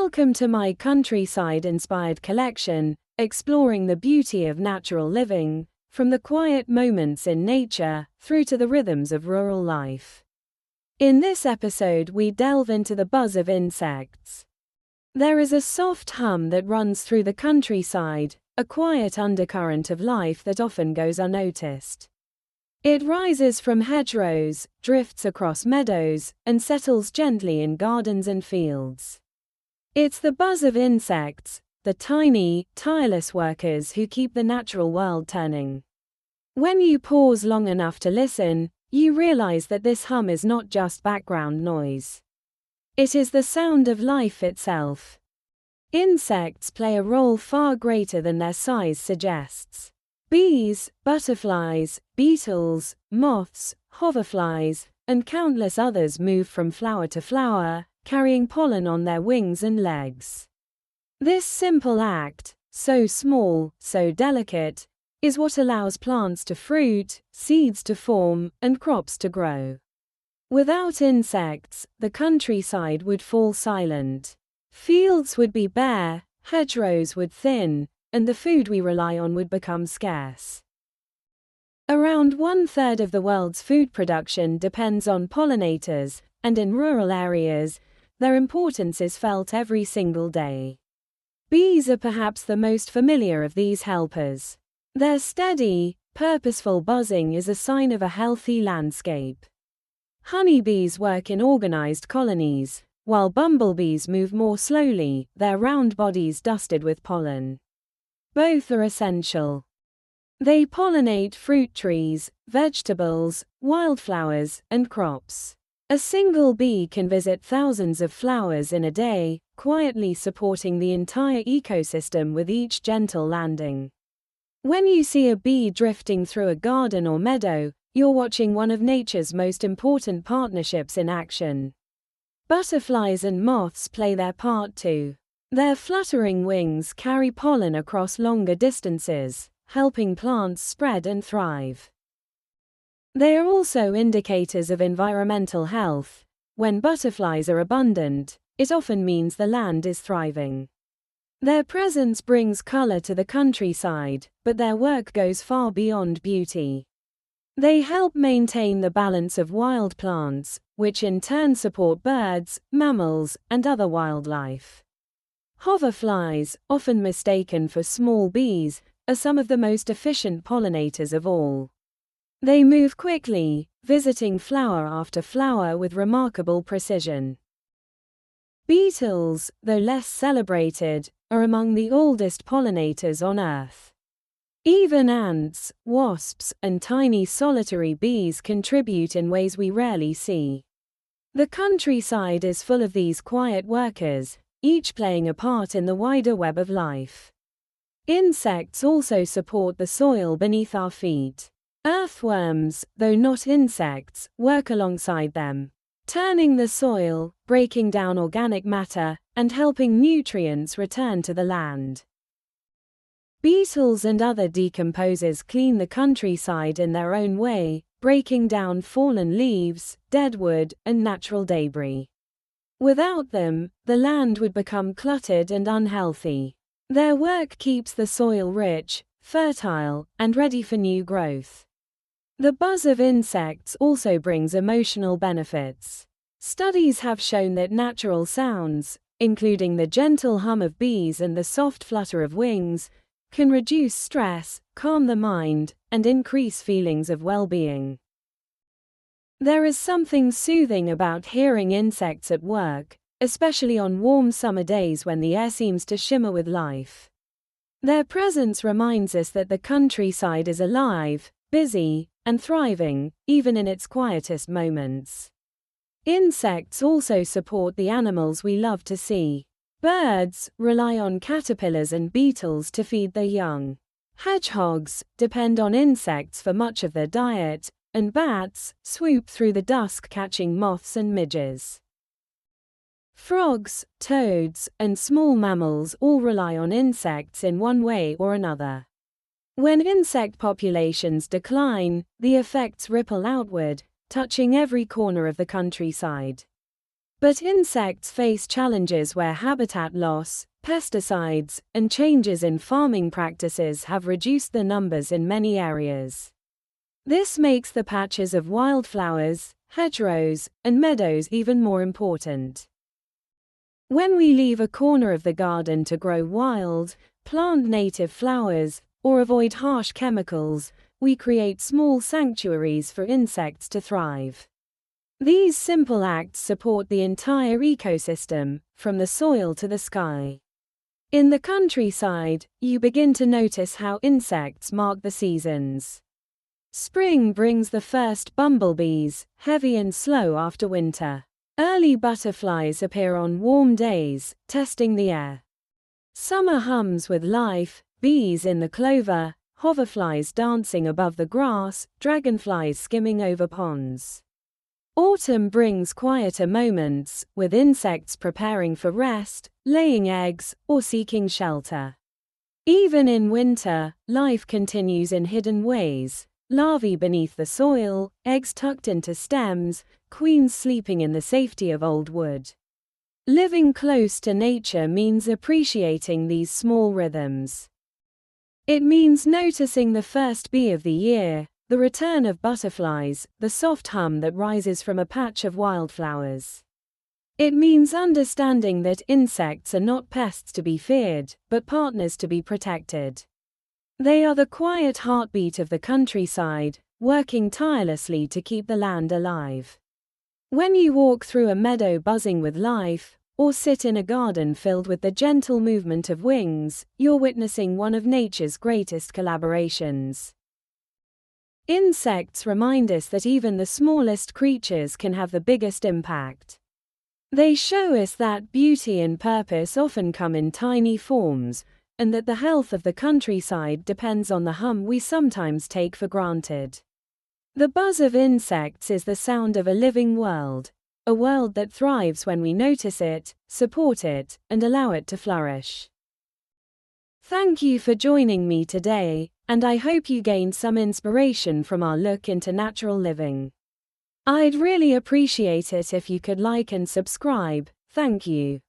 Welcome to my countryside-inspired collection, exploring the beauty of natural living, from the quiet moments in nature, through to the rhythms of rural life. In this episode we delve into the buzz of insects. There is a soft hum that runs through the countryside, a quiet undercurrent of life that often goes unnoticed. It rises from hedgerows, drifts across meadows, and settles gently in gardens and fields. It's the buzz of insects, the tiny, tireless workers who keep the natural world turning. When you pause long enough to listen, you realize that this hum is not just background noise. It is the sound of life itself. Insects play a role far greater than their size suggests. Bees, butterflies, beetles, moths, hoverflies, and countless others move from flower to flower, carrying pollen on their wings and legs. This simple act, so small, so delicate, is what allows plants to fruit, seeds to form, and crops to grow. Without insects, the countryside would fall silent. Fields would be bare, hedgerows would thin, and the food we rely on would become scarce. Around 1/3 of the world's food production depends on pollinators, and in rural areas, their importance is felt every single day. Bees are perhaps the most familiar of these helpers. Their steady, purposeful buzzing is a sign of a healthy landscape. Honeybees work in organized colonies, while bumblebees move more slowly, their round bodies dusted with pollen. Both are essential. They pollinate fruit trees, vegetables, wildflowers, and crops. A single bee can visit thousands of flowers in a day, quietly supporting the entire ecosystem with each gentle landing. When you see a bee drifting through a garden or meadow, you're watching one of nature's most important partnerships in action. Butterflies and moths play their part too. Their fluttering wings carry pollen across longer distances, helping plants spread and thrive. They are also indicators of environmental health. When butterflies are abundant, it often means the land is thriving. Their presence brings color to the countryside, but their work goes far beyond beauty. They help maintain the balance of wild plants, which in turn support birds, mammals, and other wildlife. Hoverflies, often mistaken for small bees, are some of the most efficient pollinators of all. They move quickly, visiting flower after flower with remarkable precision. Beetles, though less celebrated, are among the oldest pollinators on Earth. Even ants, wasps, and tiny solitary bees contribute in ways we rarely see. The countryside is full of these quiet workers, each playing a part in the wider web of life. Insects also support the soil beneath our feet. Earthworms, though not insects, work alongside them, turning the soil, breaking down organic matter, and helping nutrients return to the land. Beetles and other decomposers clean the countryside in their own way, breaking down fallen leaves, dead wood, and natural debris. Without them, the land would become cluttered and unhealthy. Their work keeps the soil rich, fertile, and ready for new growth. The buzz of insects also brings emotional benefits. Studies have shown that natural sounds, including the gentle hum of bees and the soft flutter of wings, can reduce stress, calm the mind, and increase feelings of well-being. There is something soothing about hearing insects at work, especially on warm summer days when the air seems to shimmer with life. Their presence reminds us that the countryside is alive, busy, and thriving, even in its quietest moments. Insects also support the animals we love to see. Birds rely on caterpillars and beetles to feed their young. Hedgehogs depend on insects for much of their diet, and bats swoop through the dusk catching moths and midges. Frogs, toads, and small mammals all rely on insects in one way or another. When insect populations decline, the effects ripple outward, touching every corner of the countryside. But insects face challenges where habitat loss, pesticides, and changes in farming practices have reduced the numbers in many areas. This makes the patches of wildflowers, hedgerows, and meadows even more important. When we leave a corner of the garden to grow wild, plant native flowers, or avoid harsh chemicals, we create small sanctuaries for insects to thrive. These simple acts support the entire ecosystem, from the soil to the sky. In the countryside, you begin to notice how insects mark the seasons. Spring brings the first bumblebees, heavy and slow after winter. Early butterflies appear on warm days, testing the air. Summer hums with life, bees in the clover, hoverflies dancing above the grass, dragonflies skimming over ponds. Autumn brings quieter moments, with insects preparing for rest, laying eggs, or seeking shelter. Even in winter, life continues in hidden ways. Larvae beneath the soil, eggs tucked into stems, queens sleeping in the safety of old wood. Living close to nature means appreciating these small rhythms. It means noticing the first bee of the year, the return of butterflies, the soft hum that rises from a patch of wildflowers. It means understanding that insects are not pests to be feared, but partners to be protected. They are the quiet heartbeat of the countryside, working tirelessly to keep the land alive. When you walk through a meadow buzzing with life, or sit in a garden filled with the gentle movement of wings, you're witnessing one of nature's greatest collaborations. Insects remind us that even the smallest creatures can have the biggest impact. They show us that beauty and purpose often come in tiny forms, and that the health of the countryside depends on the hum we sometimes take for granted. The buzz of insects is the sound of a living world, a world that thrives when we notice it, support it, and allow it to flourish. Thank you for joining me today, and I hope you gained some inspiration from our look into natural living. I'd really appreciate it if you could like and subscribe. Thank you.